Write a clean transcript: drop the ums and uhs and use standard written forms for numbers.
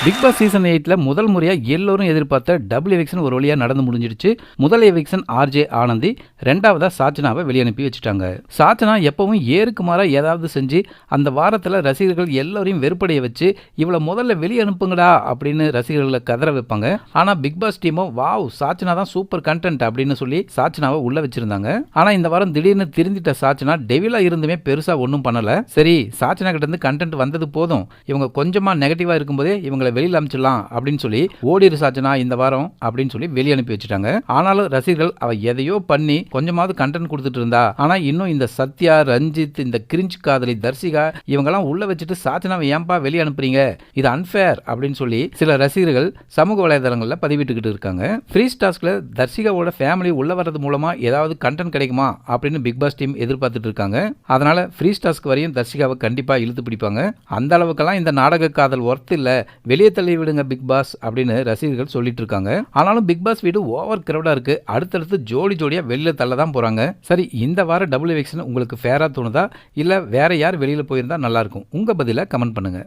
Big Boss season 8ல முதல் முறையா எல்லோரும் எதிர்பார்த்த டபுள் எவிக்ஷன் ஒரு வழியா நடந்து முடிஞ்சிடுச்சு. முதல் எவிக்ஷன் ஆர்ஜே ஆனந்தி, ரெண்டாவதா சாச்சனாவை வெளியனுப்பி வச்சுட்டாங்க. சாச்சனா எப்பவும் ஏருக்கு மாறா ஏதாவது செஞ்சு அந்த வாரத்தில் ரசிகர்கள் எல்லாரையும் வெறுப்படைய வச்சு இவளை முதல்ல வெளியே அனுப்புங்கடா அப்படின்னு ரசிகர்களை கதற வைப்பாங்க. ஆனா பிக் பாஸ் டீமோ வாவ் சாச்சனா தான் சூப்பர் கண்டென்ட் அப்படின்னு சொல்லி சாச்சனாவை உள்ள வச்சிருந்தாங்க. ஆனா இந்த வாரம் திடீர்னு திருந்திட்ட சாச்சனா டெவிலா இருந்துமே பெருசா ஒன்றும் பண்ணல. சரி சாச்சனா கிட்ட இருந்து கண்டென்ட் வந்தது போதும், இவங்க கொஞ்சமா நெகட்டிவா இருக்கும்போதே இவங்களை வெளியில் அனுப்பிச்சிடலாம் அப்படின்னு சொல்லி ஓடிரு சாச்சனா இந்த வாரம் அப்படின்னு சொல்லி வெளியே அனுப்பி வச்சுட்டாங்க. ஆனாலும் ரசிகர்கள் அவ எதையோ பண்ணி கொஞ்சமாவது கண்டென்ட் கொடுத்துட்டு இருந்தா. ஆனா இன்னும் இந்த சத்யா, ரஞ்சித், இந்த கிரிஞ்ச் காதலி தர்சிகா இவங்கெல்லாம் உள்ள வச்சுட்டு சாச்சனாவை ஏன்பா வெளியே அனுப்புறீங்க, இது அன்ஃபேர் அப்படின்னு சொல்லி சில ரசிகர்கள் சமூக வலைதளங்களில் பதிவிட்டுக்கிட்டு இருக்காங்க. ஃப்ரீ டாஸ்க்ல தர்சிகாவோட ஃபேமிலி உள்ள வர்றது மூலமா ஏதாவது கண்டென்ட் கிடைக்குமா அப்படின்னு பிக் பாஸ் டீம் எதிர்பார்த்துட்டு இருக்காங்க. அதனால ஃப்ரீ டாஸ்க் வரையும் தர்சிகாவை கண்டிப்பா இழுத்து பிடிப்பாங்க. அந்த அளவுக்கெல்லாம் இந்த நாடக காதல் ஒர்த் இல்ல, வெளியே தள்ளி விடுங்க பிக் பாஸ் அப்படின்னு ரசிகர்கள் சொல்லிட்டு இருக்காங்க. ஆனாலும் பிக் பாஸ் வீடு ஓவர் கிரவுடா இருக்கு. அடுத்தடுத்து ஜோடி ஜோடியா வெளியில தள்ள தான் போறாங்க. சரி, இந்த வார டபுள் எவிக்ஷன் உங்களுக்கு ஃபேரா தோணுதா இல்ல வேற யார் வெளியில போயிருந்தா நல்லா இருக்கும்? உங்க பதில கமெண்ட் பண்ணுங்க.